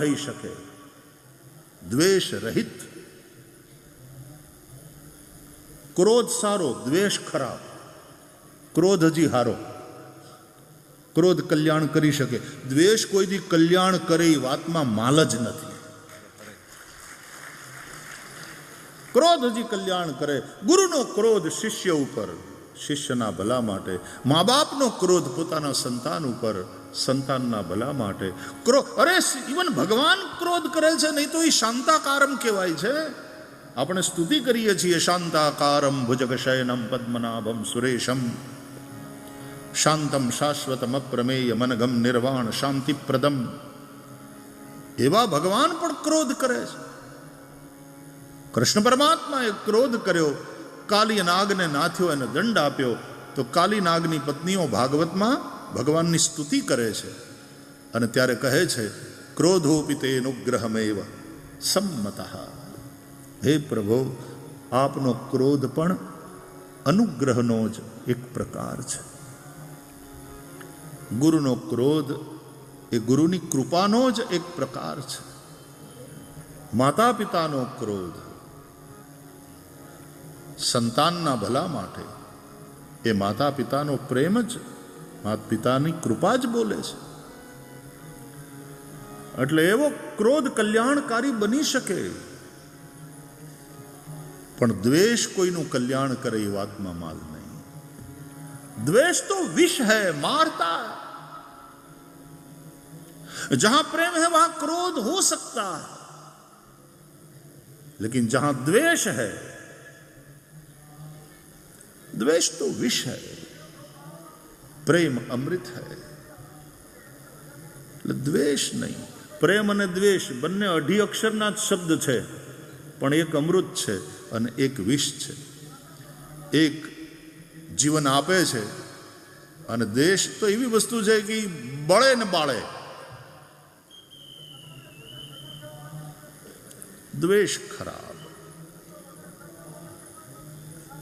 થઈ શકે, દ્વેષ રહિત. ક્રોધ સારો, દ્વેષ ખરાબ. ક્રોધ હજી હારો, ક્રોધ કલ્યાણ કરી શકે. દ્વેષ કોઈ દી કલ્યાણ કરે એ વાતમાં માલ જ નથી. ક્રોધ હજી કલ્યાણ કરે. ગુરુનો ક્રોધ શિષ્ય ઉપર, શિષ્યના ભલા માટે. મા બાપનો ક્રોધ પોતાના સંતાન ઉપર, સંતાનના ભલા માટે. અરે ઇવન ભગવાન ક્રોધ કરે છે, નહીં તો એ શાંતાકારમ કહેવાય છે. આપણે સ્તુતિ કરીએ છીએ, શાંતાકારમ ભુજગશયનમ પદ્મનાભમ સુરેશમ શાંતમ શાશ્વતમ અપ્રમેય મનગમ નિર્વાણ શાંતિપ્રદમ. એવા ભગવાન પણ ક્રોધ કરે છે. કૃષ્ણ પરમાત્માએ ક્રોધ કર્યો, કાલી નાગને નાથ્યો, એને દંડ આપ્યો. તો કાલી નાગની પત્નીઓ ભાગવતમાં ભગવાનની સ્તુતિ કરે છે અને ત્યારે કહે છે, ક્રોધોપિતે અનુગ્રહમેવ સંમતઃ. હે પ્રભુ, આપનો ક્રોધ પણ અનુગ્રહનો જ એક પ્રકાર છે. ગુરુનો ક્રોધ એ ગુરુની કૃપાનો જ એક પ્રકાર છે. માતા પિતાનો ક્રોધ સંતાનના ભલા માટે, એ માતા પિતાનો પ્રેમ જ, માતા પિતાની કૃપા જ બોલે છે. એટલે એવો ક્રોધ કલ્યાણકારી બની શકે, પણ દ્વેષ કોઈનું કલ્યાણ કરે એ વાતમાં માલ નહીં. દ્વેષ તો વિષ है, मारता है. जहां प्रेम है वहां क्रोध हो सकता है, लेकिन जहां द्वेष है, द्वेष तो विष है, प्रेम अमृत है. એટલે દ્વેષ નહીં. પ્રેમ અને દ્વેષ બંને અઢી અક્ષરના જ શબ્દ છે, પણ એક અમૃત છે અને એક વિષ છે. એક જીવન આપે છે અને દ્વેષ તો એવી વસ્તુ છે કે બળે ને બાળે. દ્વેષ ખરાબ.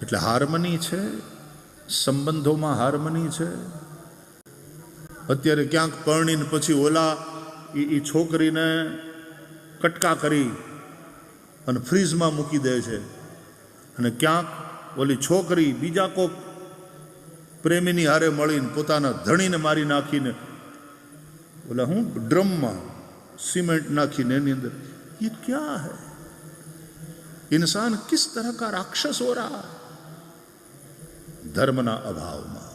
એટલે હાર્મની છે, સંબંધોમાં હાર્મની છે. અત્યારે ક્યાંક પરણીને પછી ઓલા એ છોકરીને કટકા કરી અને ફ્રીજમાં મૂકી દે છે, અને ક્યાંક ઓલી છોકરી બીજા કોક પ્રેમીની હારે મળીને પોતાના ધણીને મારી નાખીને ઓલા હું ડ્રમમાં સિમેન્ટ નાખીને એની અંદર. ये क्या है? इंसान किस तरह का राक्षस हो रहा है? ધર્મના અભાવમાં.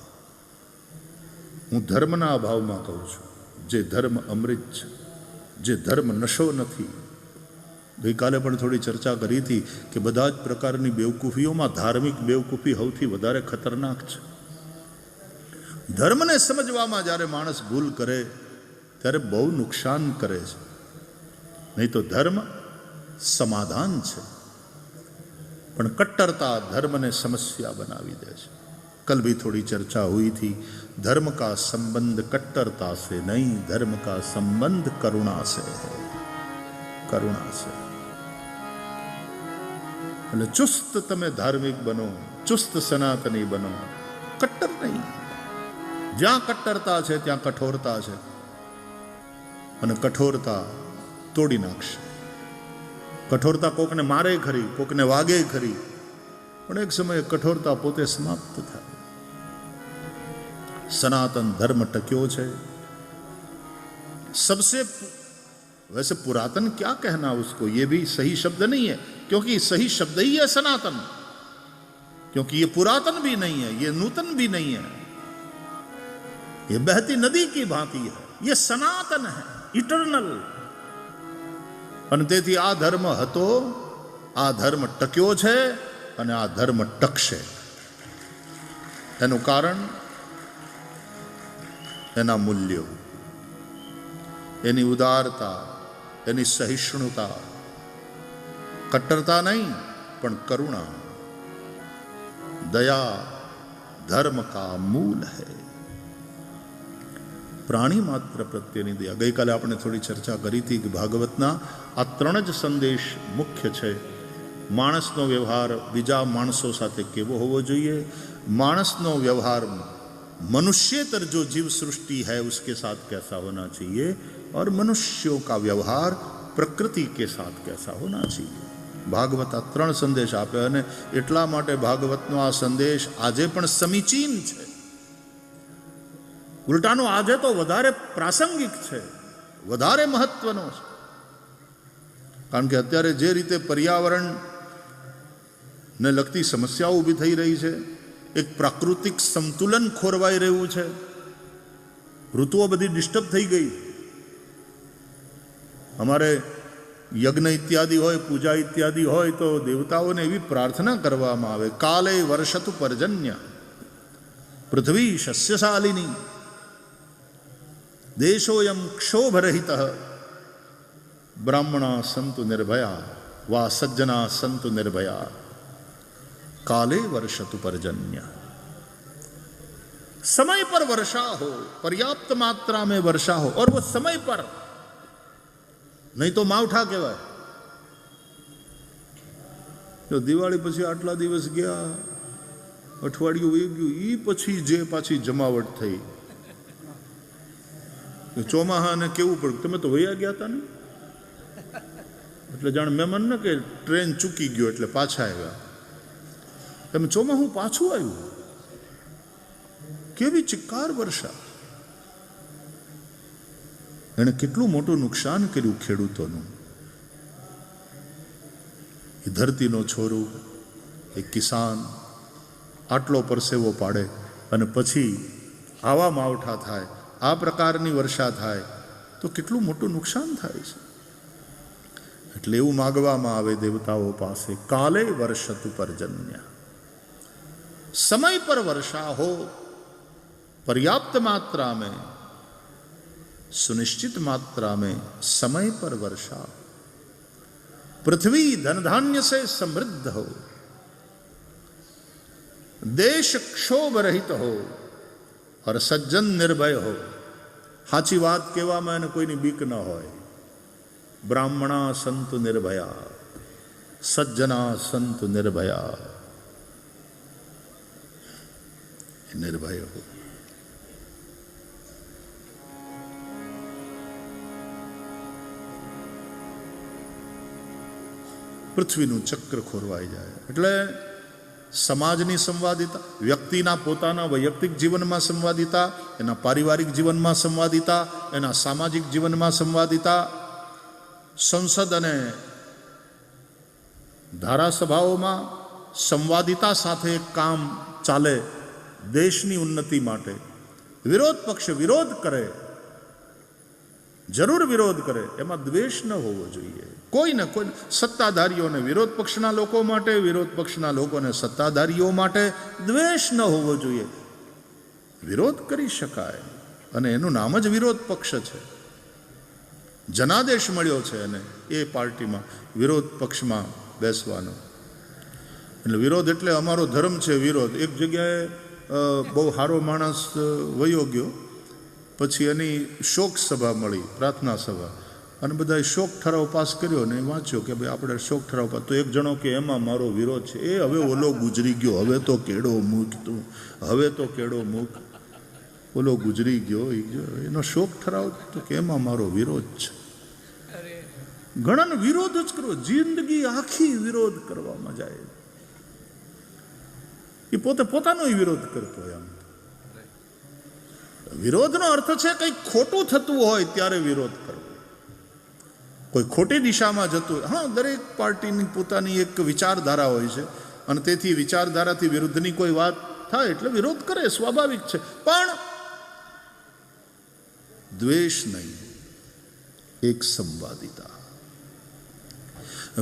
હું ધર્મના અભાવમાં કહું છું. જે ધર્મ અમૃત છે, જે ધર્મ નશો નથી. ગઈકાલે પણ થોડી ચર્ચા કરી હતી કે બધા જ પ્રકારની બેવકૂફીઓમાં ધાર્મિક બેવકૂફી સૌથી વધારે ખતરનાક છે. ધર્મને સમજવામાં જ્યારે માણસ ભૂલ કરે ત્યારે બહુ નુકસાન કરે છે. નહીં તો ધર્મ સમાધાન છે, પણ कट्टरता धर्म ने समस्या बनावी दे છે. कल भी थोड़ी चर्चा हुई थी, धर्म का संबंध कट्टरता से नहीं, धर्म का संबंध करुणा से है. करुणा से. એટલે ચુસ્ત તમે ધાર્મિક બનો, ચુસ્ત સનાતની બનો, કટ્ટર નહીં. જ્યાં કટ્ટરતા છે ત્યાં કઠોરતા છે, અને કઠોરતા તોડી નાખશે. કઠોરતા કોકને મારે ખરી, કોકને વાગે ખરી, પણ એક સમયે કઠોરતા પોતે સમાપ્ત થાય. सनातन धर्म टक्यो है. सबसे वैसे पुरातन क्या कहना उसको, ये भी सही शब्द नहीं है, क्योंकि सही शब्द ही है सनातन. क्योंकि ये पुरातन भी नहीं है, ये नूतन भी नहीं है, ये बहती नदी की भांति है. ये सनातन है, इटर्नल. અને તેથી આ ધર્મ હતો, આ ધર્મ ટક્યો છે અને આ ધર્મ ટકશે. એનું કારણ એના મૂલ્યો, એની ઉદારતા, એની સહિષ્ણુતા. કટ્ટરતા નહીં પણ કરુણા, દયા ધર્મ કા મૂલ है. પ્રાણી માત્ર પ્રત્યેની દયા. ગઈકાલે આપણે થોડી ચર્ચા કરી હતી કે ભાગવતના આ 3 જ સંદેશ મુખ્ય છે. માણસનો વ્યવહાર બીજા માણસો સાથે કેવો હોવો જોઈએ, માણસનો વ્યવહાર मनुष्यतर जो जीव सृष्टि है उसके साथ कैसा होना चाहिए, और मनुष्यों का व्यवहार प्रकृति के साथ कैसा होना चाहिए. ભાગવત આ 3 સંદેશ આપે અને એટલા માટે ભાગવતનો આ સંદેશ આજે પણ સમીચીન છે. ઉલટાનો આજે તો વધારે પ્રાસંગિક છે, વધારે મહત્વનો છે. કારણ કે અત્યારે જે રીતે પર્યાવરણને લગતી સમસ્યાઓ ઊભી થઈ રહી છે, એક પ્રાકૃતિક સંતુલન ખોરવાઈ રહ્યું છે, ઋતુઓ બધી ડિસ્ટર્બ થઈ ગઈ. અમારે યજ્ઞ ઇત્યાદિ હોય, પૂજા ઇત્યાદિ હોય તો દેવતાઓને એવી પ્રાર્થના કરવામાં આવે, કાલે વર્ષતુ પર્જન્ય પૃથ્વી શસ્યશાલિની દેશોયમ ક્ષોભરહિત બ્રાહ્મણા સંતુ નિર્ભયા વા સજ્જના સંતુ નિર્ભયા काले वर्षतु पर्जन्य. समय पर वर्षा हो, पर्याप्त मात्रा में वर्षा हो और वो समय पर, नहीं तो मावठा कहेवाय. જો દિવાળી પછી આટલા દિવસ ગયા, અઠવાડિયું વહી ગયું, એ પછી જે પાછી જમાવટ થઈ, ચોમાહાને કેવું પડ્યું, તમે તો વયા ગયા હતા ને, એટલે જાણ મહેમાન ને કે ટ્રેન ચૂકી ગયો એટલે પાછા આવ્યા. એમ ચોમાહું પાછું આવ્યું. કેવી ચિક્કાર વર્ષા! એણે કેટલું મોટું નુકસાન કર્યું ખેડૂતોનું. એ ધરતીનો છોરો, એ કિસાન આટલો પરસેવો પાડે અને પછી આવા માવઠા થાય, આ પ્રકારની વર્ષા થાય તો કેટલું મોટું નુકસાન થાય છે. એટલે એવું માગવામાં આવે દેવતાઓ પાસે, કાલે વર્ષતુ પર્જન્ય, समय पर वर्षा हो, पर्याप्त मात्रा में, सुनिश्चित मात्रा में समय पर वर्षा, पृथ्वी धन धान्य से समृद्ध हो, देश क्षोभ रहित हो और सज्जन निर्भय हो. સાચી વાત કહેવામાં એને કોઈની બીક ન હોય. બ્રાહ્મણા સંતુ નિર્ભયા, સજ્જના સંતુ નિર્ભયા, નિર્ભય હો. પૃથ્વીનું ચક્ર ખોરવાઈ જાય એટલે સમાજની સંવાદિતા, વ્યક્તિના પોતાના વૈયક્તિક જીવનમાં સંવાદિતા, એના પારિવારિક જીવનમાં સંવાદિતા, એના સામાજિક જીવનમાં સંવાદિતા, સંસદ અને ધારાસભાઓમાં સંવાદિતા સાથે કામ ચાલે. દેશની ઉન્નતિ માટે વિરોધ પક્ષ વિરોધ કરે, જરૂર વિરોધ કરે, એમાં દ્વેષ ન હોવો જોઈએ. કોઈને કોઈ સત્તાધારીઓને વિરોધ પક્ષના લોકો માટે, વિરોધ પક્ષના લોકોને સત્તાધારીઓ માટે દ્વેષ ન હોવો જોઈએ. વિરોધ કરી શકાય અને એનું નામ જ વિરોધ પક્ષ છે. જનાદેશ મળ્યો છે અને એ પાર્ટીમાં વિરોધ પક્ષમાં બેસવાનો. એટલે વિરોધ એટલે અમારો ધર્મ છે વિરોધ. એક જગ્યાએ બહુ સારો માણસ વયો ગયો, પછી એની શોક સભા મળી, પ્રાર્થના સભા, અને બધાએ શોક ઠરાવ પાસ કર્યો ને વાંચ્યો કે ભાઈ આપણે શોક ઠરાવ પાસ. તો એક જણો કે એમાં મારો વિરોધ છે. એ હવે ઓલો ગુજરી ગયો, હવે તો કેડો મૂક તું, હવે તો કેડો મૂક, ઓલો ગુજરી ગયો, એનો શોક ઠરાવ તો કે એમાં મારો વિરોધ છે. ઘણાને વિરોધ જ કરવો, જિંદગી આખી વિરોધ કરવામાં જાય. એ પોતે પોતાનો વિરોધ કરતો હોય. આમ વિરોધનો અર્થ છે કંઈક ખોટું થતું હોય ત્યારે વિરોધ કરવો, કોઈ ખોટી દિશામાં જતું. હા, દરેક પાર્ટીની પોતાની એક વિચારધારા હોય છે અને તેથી વિચારધારાથી વિરુદ્ધની કોઈ વાત થાય એટલે વિરોધ કરે, સ્વાભાવિક છે. પણ દ્વેષ નહીં, એક સંવાદિતા.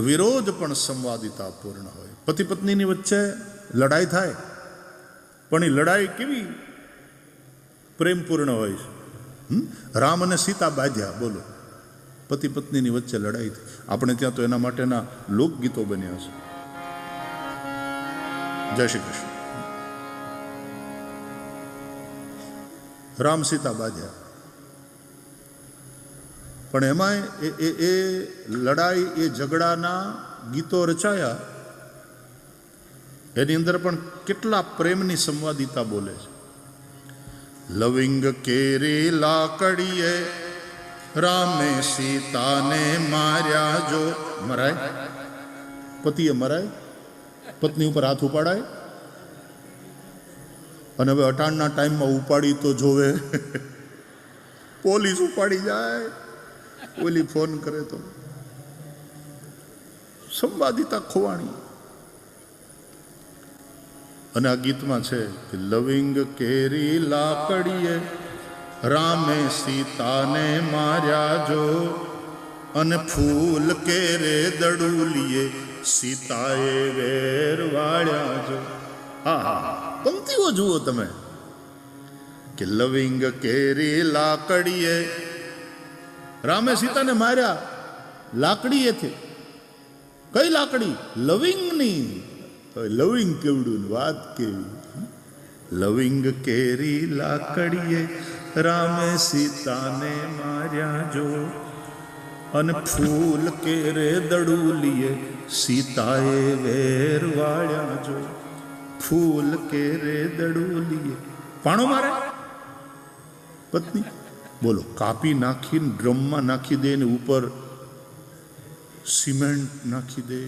વિરોધ પણ સંવાદિતા પૂર્ણ હોય. પતિ પત્નીની વચ્ચે લડાઈ થાય પણ એ લડાઈ કેવી પ્રેમપૂર્ણ હોય છે. રામ અને સીતા બાંધ્યા, બોલો, પતિ પત્નીની વચ્ચે લડાઈ થઈ. આપણે ત્યાં તો એના માટેના લોકગીતો બન્યા છે. જય શ્રી કૃષ્ણ. રામ સીતા બાંધ્યા, પણ એમાંય એ લડાઈ, એ ઝઘડાના ગીતો રચાયા, એની અંદર પણ કેટલા પ્રેમની સંવાદિતા બોલે છે. લવિંગ કેરે લાકડીએ રામે સીતાને માર્યા જો. મરાય? પતિએ મરાય? પત્ની ઉપર હાથ ઉપાડાય? અને હવે અટાણના ટાઈમમાં ઉપાડી તો જોવે, પોલીસ ઉપાડી જાય, ઓલી ફોન કરે તો. સંવાદિતા ખોવાણી. અને આ ગીતમાં છે કે લવિંગ કેરી લાકડીએ રામે સીતાને માર્યા જો, અને ફૂલ કેરે દડુલીએ સીતાએ વેર વાળ્યા જો. હા, પંક્તિઓ જુઓ તમે કે લવિંગ કેરી લાકડીએ રામે સીતાને માર્યા લાકડીએથી. કઈ લાકડી? લવિંગની. લવિંગ કેવડું, વાત કેવી. લવિંગ કેરી લાકડીએ રામે સીતાને માર્યા જો, અને ફૂલ કેરે દડુલીએ સીતાએ વેર વાળ્યા જો. ફૂલ કેરે દડુલીએ. પાણો મારે પત્ની? બોલો, કાપી નાખીને ડ્રમમાં નાખી દે ને ઉપર સિમેન્ટ નાખી દે.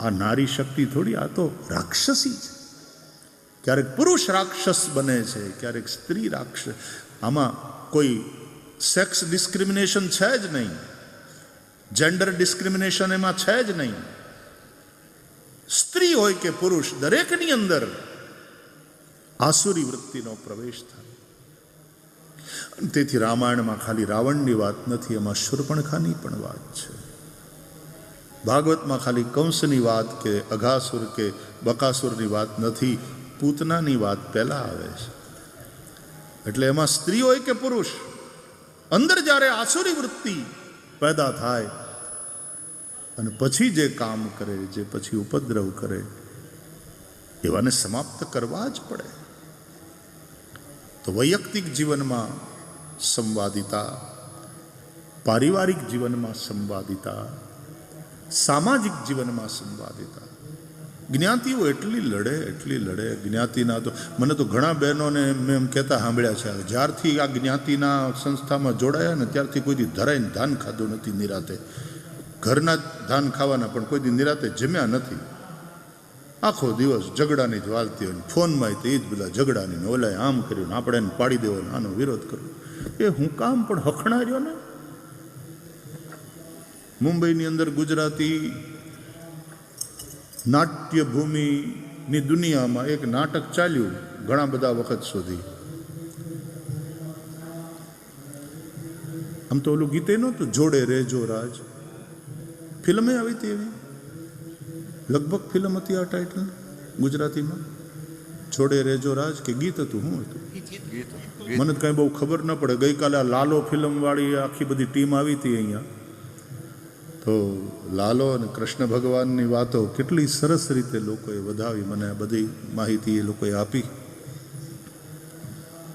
આ નારી શક્તિ થોડી, આ તો રાક્ષસી છે. ક્યારેક પુરુષ રાક્ષસ બને છે, ક્યારેક સ્ત્રી રાક્ષસ. આમાં કોઈ સેક્સ ડિસ્ક્રિમિનેશન છે જ નહીં, જેન્ડર ડિસ્ક્રિમિનેશન એમાં છે જ નહીં. સ્ત્રી હોય કે પુરુષ, દરેકની અંદર આસુરી વૃત્તિનો પ્રવેશ થાય. તેથી રામાયણમાં ખાલી રાવણની વાત નથી, એમાં શૂર્પણખાની પણ વાત છે. ભાગવતમાં ખાલી કંસની વાત કે અઘાસુર કે બકાસુરની વાત નથી, પૂતનાની વાત પહેલા આવે છે. એટલે એમાં સ્ત્રી હોય કે પુરુષ, અંદર જ્યારે આસુરી વૃત્તિ પેદા થાય અને પછી જે કામ કરે, જે પછી ઉપદ્રવ કરે, એવાને સમાપ્ત કરવા જ પડે. તો વૈયક્તિક જીવનમાં સંવાદિતા, પારિવારિક જીવનમાં સંવાદિતા, સામાજિક જીવનમાં સંવાદિતા. જ્ઞાતિઓ એટલી લડે. જ્ઞાતિના તો મને તો ઘણા બહેનોને મેં એમ કહેતા સાંભળ્યા છે, જ્યારથી આ જ્ઞાતિના સંસ્થામાં જોડાયા ને ત્યારથી કોઈ દી ધરાઈને ધાન ખાધું નથી નિરાતે. ઘરના જ ધાન ખાવાના, પણ કોઈ દી નિરાતે જમ્યા નથી. આખો દિવસ ઝઘડાની જ વાલતી હોય, ફોનમાં તો એ જ બધા ઝઘડાની, ઓલાએ આમ કર્યું, આપણે એને પાડી દેવાનો, આનો વિરોધ કરવો. એ હું કામ પણ હખણા રહ્યો ને. મુંબઈની અંદર ગુજરાતી નાટ્ય ભૂમિની દુનિયામાં એક નાટક ચાલ્યું ઘણા બધા વખત સુધી. આમ તો ઓલું ગીતે નહોતું, જોડે રેજો રાજ. ફિલ્મે આવી હતી એવી, લગભગ ફિલ્મ હતી આ ટાઇટલ ગુજરાતીમાં, જોડે રેજો રાજ. કે ગીત હતું? શું હતું? મને તો કાંઈ બહુ ખબર ન પડે. ગઈકાલે આ લાલો ફિલ્મવાળી આખી બધી ટીમ આવી હતી અહીંયા, તો લાલો અને કૃષ્ણ ભગવાનની વાતો કેટલી સરસ રીતે લોકોએ વધાવી. મને બધી માહિતી એ લોકોએ આપી.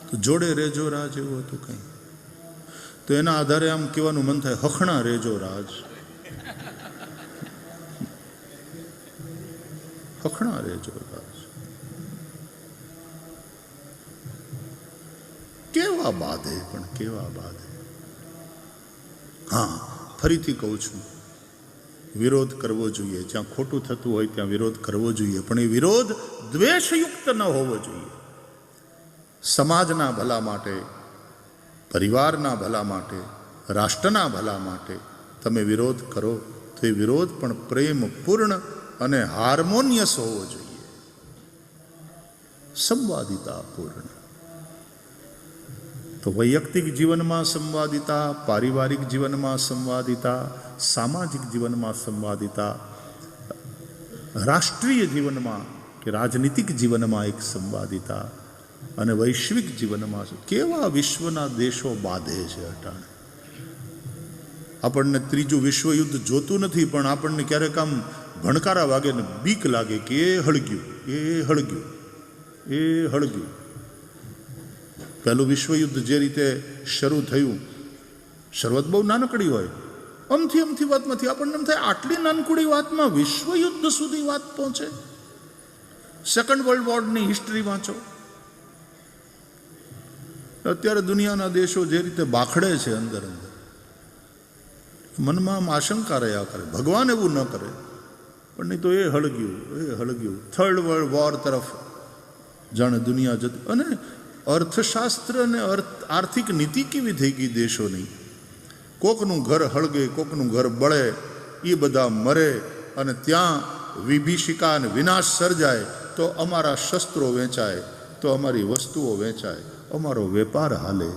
તો જોડે રેજો રાજ એવું હતું કંઈ. તો એના આધારે આમ કહેવાનું મન થાય, હખણા રેજો રાજ, હખણા રેજો રાજ. કેવા બાધે, પણ કેવા બાધે. હા, ફરીથી કહું છું, વિરોધ કરવો જોઈએ. જ્યાં ખોટું થતું હોય ત્યાં વિરોધ કરવો જોઈએ, પણ એ વિરોધ દ્વેષયુક્ત ન હોવો જોઈએ. સમાજના ભલા માટે, પરિવારના ભલા માટે, રાષ્ટ્રના ભલા માટે તમે વિરોધ કરો તો એ વિરોધ પણ પ્રેમપૂર્ણ અને હાર્મોનિયસ હોવો જોઈએ, સંવાદિતાપૂર્ણ. તો વૈયક્તિક જીવનમાં સંવાદિતા, પારિવારિક જીવનમાં સંવાદિતા, સામાજિક જીવનમાં સંવાદિતા, રાષ્ટ્રીય જીવનમાં કે રાજનીતિક જીવનમાં એક સંવાદિતા, અને વૈશ્વિક જીવનમાં કેવા વિશ્વના દેશો બાંધે છે અટાણે. આપણને ત્રીજું વિશ્વયુદ્ધ જોતું નથી, પણ આપણને ક્યારેક આમ ભણકારા વાગે ને બીક લાગે કે એ હળગ્યું, એ હળગ્યું, એ હળગ્યું. પહેલું વિશ્વયુદ્ધ જે રીતે શરૂ થયું, શરૂઆત બહુ નાનકડી હોય, અમથી વાતમાંથી આપણને એમ થાય આટલી નાનકડી વાતમાં વિશ્વયુદ્ધ સુધી વાત પહોંચે. સેકન્ડ વર્લ્ડ વોરની હિસ્ટ્રી વાંચો, અત્યારે દુનિયાના દેશો જે રીતે બાખડે છે અંદર અંદર, મનમાં આમ આશંકા રહ્યા કરે, ભગવાન એવું ન કરે. પણ નહીં તો એ હળગ્યું થર્ડ વર્લ્ડ વોર તરફ જાણે દુનિયા જતી. અને અર્થશાસ્ત્ર અને આર્થિક નીતિ કેવી થઈ ગઈ દેશોની. કોકનું ઘર હળગે, કોકનું ઘર બળે, એ બધા મરે, અને ત્યાં વિભીષિકા અને વિનાશ સર્જાય તો અમારા શસ્ત્રો વેચાય, તો અમારી વસ્તુઓ વેચાય, અમારો વેપાર હાલે.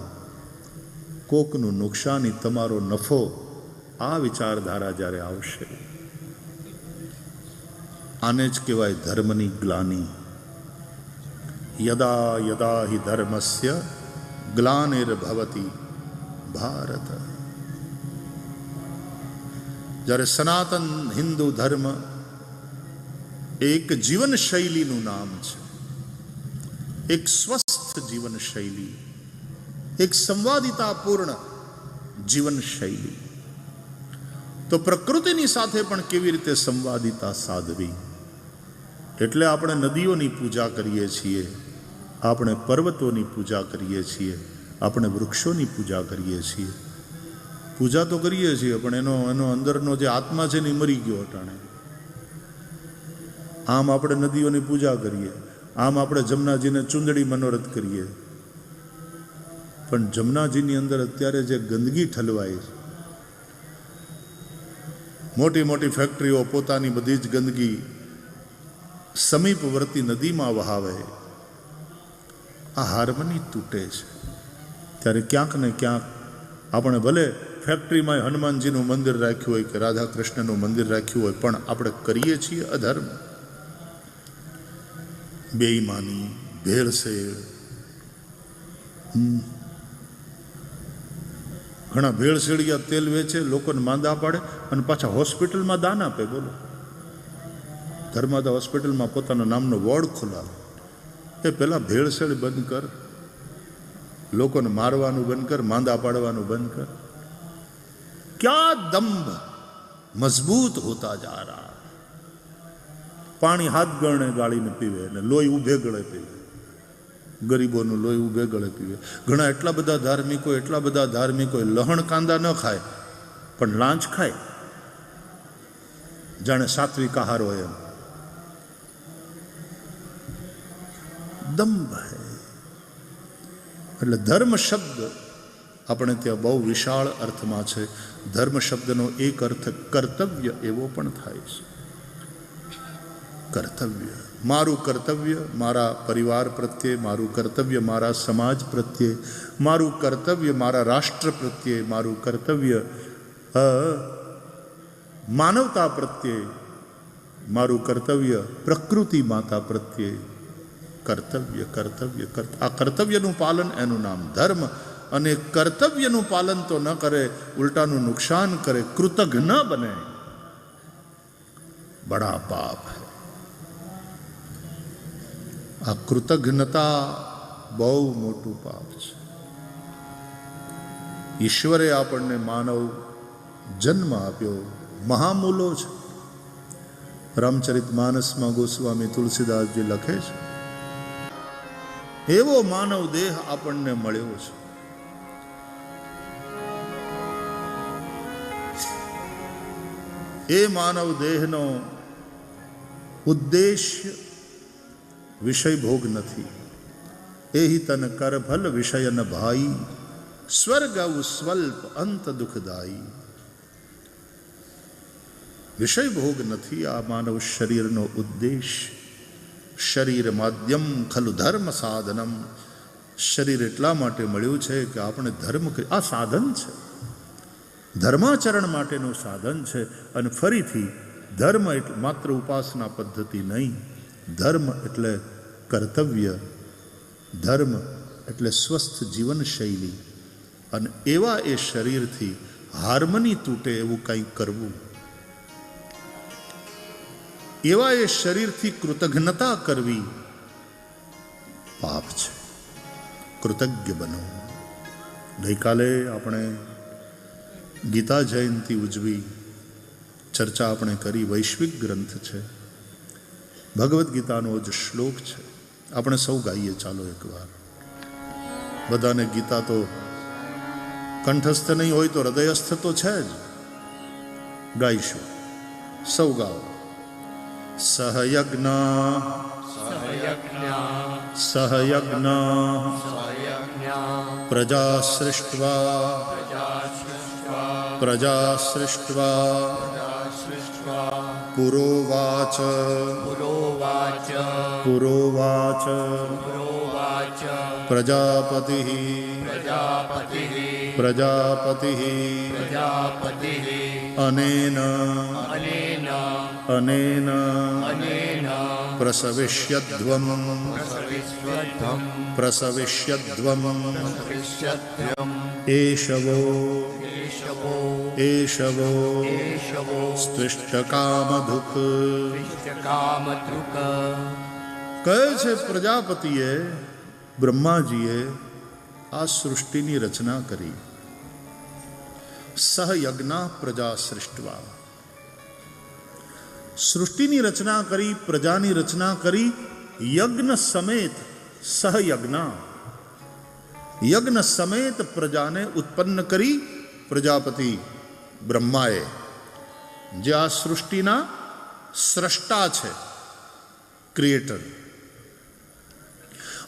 કોકનું નુકસાની, તમારો નફો. આ વિચારધારા જ્યારે આવશે, આને જ કહેવાય ધર્મની ગ્લાની. યદા યદા હિ ધર્મસ્ય ગ્લાનિર્ભવતી ભારત. જ્યારે સનાતન હિન્દુ ધર્મ એક જીવનશૈલીનું નામ છે, એક સ્વસ્થ જીવનશૈલી, એક સંવાદિતાપૂર્ણ જીવનશૈલી, તો પ્રકૃતિની સાથે પણ કેવી રીતે સંવાદિતા સાધવી. એટલે આપણે નદીઓની પૂજા કરીએ છીએ, આપણે પર્વતોની પૂજા કરીએ છીએ, આપણે વૃક્ષોની પૂજા કરીએ છીએ. પૂજા તો કરીએ છીએ, પણ એનો અંદરનો જે આત્મા છે ને એ મરી ગયો અટાણે. આમ આપણે નદીઓની પૂજા કરીએ, આમ આપણે જમનાજીને ચૂંદડી મનોરથ કરીએ, પણ જમનાજીની અંદર અત્યારે જે ગંદકી ઠલવાય છે, મોટી મોટી ફેક્ટરીઓ પોતાની બધી જ ગંદકી સમીપવર્તી નદીમાં વહાવે, આ હાર્મની તૂટે છે. ત્યારે ક્યાંક ને ક્યાંક આપણે ભલે ફેક્ટરીમાં હનુમાનજીનું મંદિર રાખ્યું હોય કે રાધા કૃષ્ણનું મંદિર રાખ્યું હોય, પણ આપણે કરીએ છીએ અધર્મ, બેઈમાની, ભેળસેળ. ઘણા ભેળસેળિયા તેલ વેચે, લોકોને માંદા પાડે અને પાછા હોસ્પિટલમાં દાન આપે. બોલો, ધર્માદા હોસ્પિટલમાં પોતાના નામનો વોર્ડ ખોલાવે. એ પહેલાં ભેળસેળ બંધ કર, લોકોને મારવાનું બંધ કર, માંદા પાડવાનું બંધ કર. ક્યાં દંભ મજબૂત હોતા જા રહા. પાણી હાથ ગણે ગાળીને પીવે અને લોહી ઉભે ગળે પીવે, ગરીબોનું લોહી ઉભે ગળે પીવે. ઘણા એટલા બધા ધાર્મિકો લહણ કાંદા ન ખાય, પણ લાંચ ખાય, જાણે સાત્વિક આહાર હોય એમ. દંભ હૈ. એટલે ધર્મ શબ્દ આપણે ત્યાં બહુ વિશાળ અર્થમાં છે. ધર્મ શબ્દનો એક અર્થ કર્તવ્ય એવો પણ થાય છે. કર્તવ્ય, મારું કર્તવ્ય મારા પરિવાર પ્રત્યે, મારું કર્તવ્ય મારા સમાજ પ્રત્યે, મારું કર્તવ્ય મારા રાષ્ટ્ર પ્રત્યે, મારું કર્તવ્ય માનવતા પ્રત્યે, મારું કર્તવ્ય પ્રકૃતિ માતા પ્રત્યે. કર્તવ્ય કર્તવ્ય આ કર્તવ્યનું પાલન, એનું નામ ધર્મ. અને કર્તવ્યનું પાલન તો ન કરે, ઉલટાનું નુકસાન કરે, કૃતજ્ઞ ન બને, બડા પાપ હૈ. આ કૃતજ્ઞતા બહુ મોટું પાપ છે. ઈશ્વરે આપણને માનવ જન્મ આપ્યો, મહામૂલો છે. રામચરિત માનસમાં ગોસ્વામી તુલસીદાસજી લખે છે, એવો માનવ દેહ આપણને મળ્યો છે. એ માનવ દેહનો ઉદ્દેશ્ય વિષય ભોગ નથી. એહી તન કર ભલ વિષયન ભાઈ, સ્વર્ગ સ્વલ્પ અંત દુઃખદાયી. વિષય ભોગ નથી આ માનવ શરીરનો ઉદ્દેશ્ય. શરીર માધ્યમ ખલુ ધર્મ સાધનમ. શરીર એટલા માટે મળ્યું છે કે આપણે ધર્મ, આ સાધન છે, ધર્માચરણ માટેનું સાધન છે. અને ફરીથી ધર્મ એટલે માત્ર ઉપાસના પદ્ધતિ નહીં. ધર્મ એટલે કર્તવ્ય, ધર્મ એટલે સ્વસ્થ જીવનશૈલી. અને એવા એ શરીરથી હાર્મની તૂટે એવું કંઈક કરવું, એવા એ શરીરથી કૃતજ્ઞતા કરવી પાપ છે. કૃતજ્ઞ બનો. ગઈકાલે આપણે ગીતા જયંતિ ઉજવી, ચર્ચા આપણે કરી. વૈશ્વિક ગ્રંથ છે, ભગવદ્ ગીતાનો જ શ્લોક છે. આપણે સૌ ગાઈએ, ચાલો એકવાર. બધાને ગીતા તો કંઠસ્થ નહીં હોય તો હૃદયસ્થ તો છે જ. ગાઈશું, સૌ ગાઓ. સહયજ્ઞ પ્રજા સૃષ્ટ્વા પુરોવાચ પ્રજાપતિ અનેન પ્રસવિષ્યધ્વમ એષવો સ્ત્વિષ્ટકામધુક. કહે છે પ્રજાપતિએ, બ્રહ્માજીએ આ સૃષ્ટિની રચના કરી. સહયજ્ઞ પ્રજા સૃષ્ટવા, સૃષ્ટિની રચના કરી, પ્રજાની રચના કરી, યજ્ઞ સમેત. સહયજ્ઞ, યજ્ઞ સમેત પ્રજાને ઉત્પન્ન કરી પ્રજાપતિ બ્રહ્માએ, જે આ સૃષ્ટિના સ્રષ્ટા છે, ક્રિએટર.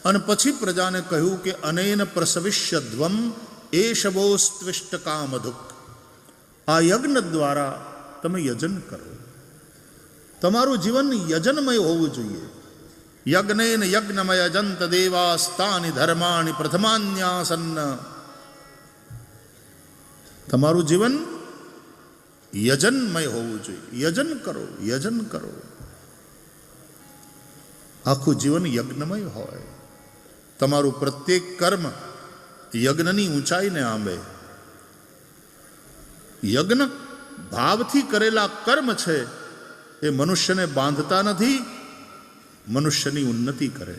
અને પછી પ્રજાને કહ્યું કે અનેન પ્રસવિષ્યધ્વમ એષવો સ્ત્વિષ્ટકામધુક. આ યજ્ઞ દ્વારા તમે યજન કરો. તમારું જીવન યજનમય હોવું જોઈએ. યજ્ઞેન યજ્ઞમય જંત દેવાસ્તાની ધર્માણી પ્રથમાન્યાસન્ન. તમારું જીવન યજનમય હોવું જોઈએ. યજન કરો, યજન કરો. આખું જીવન યજ્ઞમય હોય. તમારું પ્રત્યેક કર્મ યજ્ઞની ઊંચાઈને આંબે. યજ્ઞ ભાવથી કરેલા કર્મ છે એ મનુષ્યને બાંધતા નથી, મનુષ્યની ઉન્નતિ કરે.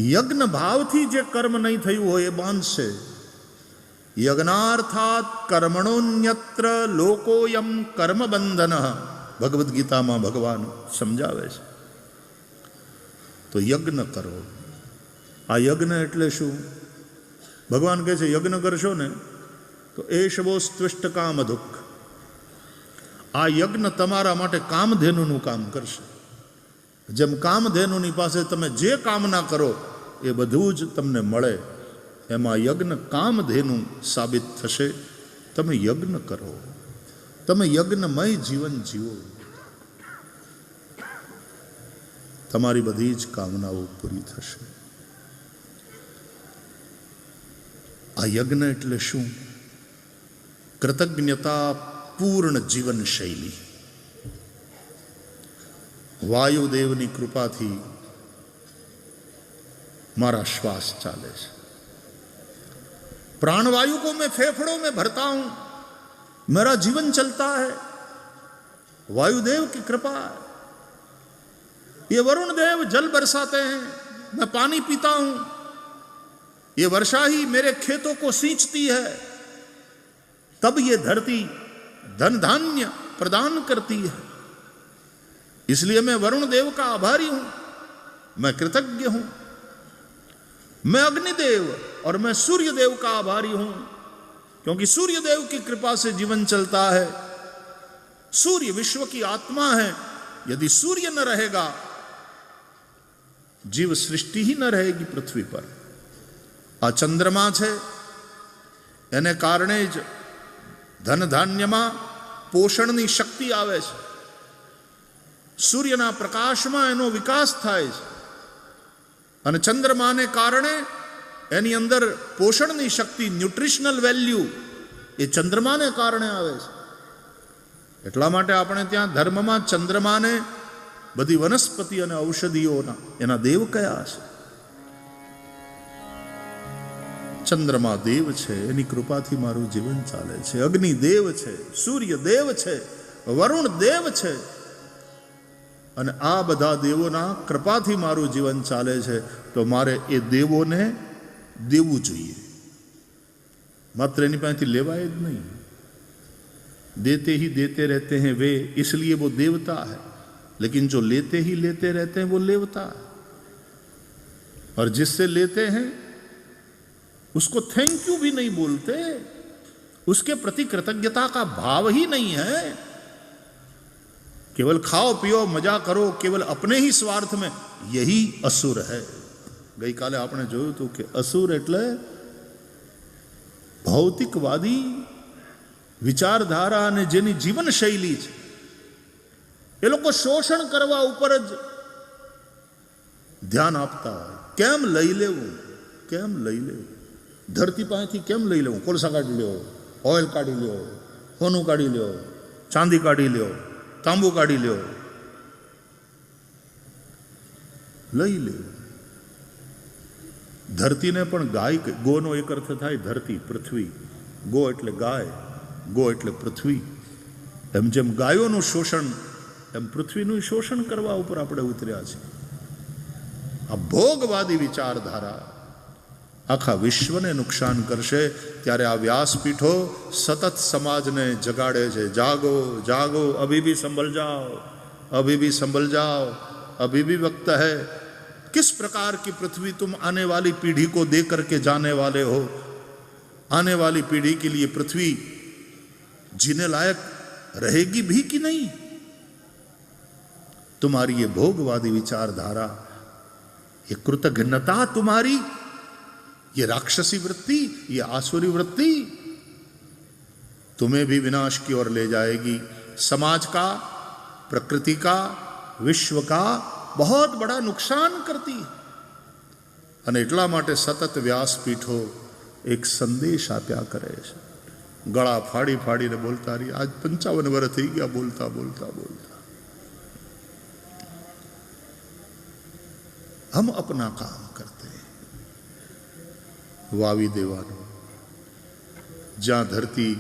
યજ્ઞ ભાવથી જે કર્મ નહીં થયું હોય એ બાંધશે. યજ્ઞાર્થાત કર્મણોન્યત્ર લોકોયમ કર્મબંધન. ભગવદ્ ગીતામાં ભગવાન સમજાવે છે. તો યજ્ઞ કરો. આ યજ્ઞ એટલે શું? ભગવાન કહે છે યજ્ઞ કરશો ને તો એષવો સ્ત્વિષ્ટકામધુક. આ યજ્ઞ તમારા માટે કામધેનુનું કામ કરશે. જેમ કામધેનુની પાસે તમે જે કામના કરો એ બધું જ તમને મળે, એમાં યજ્ઞ કામધેનુ સાબિત થશે. તમે યજ્ઞ કરો, તમે યજ્ઞમય જીવન જીવો. તમારી બધી જ કામનાઓ પૂરી થશે. આ યજ્ઞ એટલે શું? કૃતજ્ઞતા પૂર્ણ જીવન શૈલી. વાયુદેવની કૃપાથી મારા શ્વાસ ચાલે છે. प्राणवायु को मैं फेफड़ों में भरता हूं, मेरा जीवन चलता है. वायुदेव की कृपा है. ये वरुण देव जल बरसाते हैं, मैं पानी पीता हूं. ये वर्षा ही मेरे खेतों को सींचती है, तब ये धरती धन धान्य प्रदान करती है. इसलिए मैं वरुण देव का आभारी हूं, मैं कृतज्ञ हूं. मैं अग्निदेव और मैं सूर्य देव का आभारी हूं, क्योंकि सूर्य देव की कृपा से जीवन चलता है. सूर्य विश्व की आत्मा है. यदि सूर्य न रहेगा, जीव सृष्टि ही न रहेगी पृथ्वी पर. आ चंद्रमा है, एने कारणे ज धन धान्यमा पोषणनी शक्ति आवे छे. सूर्यना प्रकाशमां एनो विकास थाय छे અને ચંદ્રમાને કારણે એની અંદર પોષણની શક્તિ, ન્યુટ્રિશનલ વેલ્યુ એ ચંદ્રમાને કારણે આવે છે. એટલા માટે આપણે ત્યાં ધર્મમાં ચંદ્રમાને બધી વનસ્પતિ અને ઔષધિઓના એના દેવ કયા છે. ચંદ્રમા દેવ છે, એની કૃપાથી મારું જીવન ચાલે છે. અગ્નિ દેવ છે, સૂર્ય દેવ છે, વરુણ દેવ છે, અને આ બધા દેવોના કૃપાથી મારું જીવન ચાલે છે. તો મારે એ દેવોને દેવું જોઈએ, માત્ર એની પાસેથી લેવાય જ નહીં. देते ही देते रहते हैं वे, इसलिए वो देवता है. लेकिन जो लेते ही लेते रहते हैं वो लेवता है. और जिससे लेते हैं उसको थैंक यू भी नहीं बोलते, उसके प्रति कृतज्ञता का भाव ही नहीं है। केवल खाओ पियो मजा करो, केवल अपने ही स्वार्थ में, यही असुर है। गई काले आपने જોયું હતું કે અસુર એટલે ભૌતિકવાદી વિચારધારા અને જેની જીવન શૈલી છે, એ લોકો શોષણ કરવા ઉપર જ ધ્યાન આપતા હોય। કેમ લઈ લેવું, કેમ લઈ લેવું, ધરતી પાસેથી કેમ લઈ લેવું, કોલસા કાઢી લ્યો, ઓઇલ કાઢી લ્યો, સોનું કાઢી લ્યો, ચાંદી કાઢી લ્યો, તાંબુ કાઢી લ્યો, લઈ લેવું। ધરતીને પણ ગાય, ગોનો એક અર્થ થાય ધરતી, પૃથ્વી, ગો એટલે ગાય, ગો એટલે પૃથ્વી। એમ જેમ ગાયોનું શોષણ, એમ પૃથ્વીનું શોષણ કરવા ઉપર આપણે ઉતર્યા છીએ। આ ભોગવાદી વિચારધારા આખા વિશ્વને નુકસાન કરશે। ત્યારે આ વ્યાસપીઠો સતત સમાજને જગાડે છે, જાગો જાગો, અભી ભી સંભલ જાઓ, अभी भी संभल जाओ, अभी भी वक्त है। किस प्रकार की पृथ्वी तुम आने वाली पीढ़ी को दे करके जाने वाले हो? आने वाली पीढ़ी के लिए पृथ्वी जीने लायक रहेगी भी कि नहीं? तुम्हारी ये भोगवादी विचारधारा, ये कृतघ्नता तुम्हारी, ये राक्षसी वृत्ति, ये आसुरी वृत्ति तुम्हें भी विनाश की ओर ले जाएगी। समाज का, प्रकृति का, विश्व का बहुत बड़ा नुकसान करती है। અને એટલા માટે સતત વ્યાસપીઠો એક સંદેશ આપ્યા કરે છે। ગળા ફાડી ફાડીને બોલતા રહી, આજ 55 વર્ષ થઈ ગયા બોલતા બોલતા બોલતા। हम अपना काम करते हैं, वावी देवानो, જ્યાં ધરતી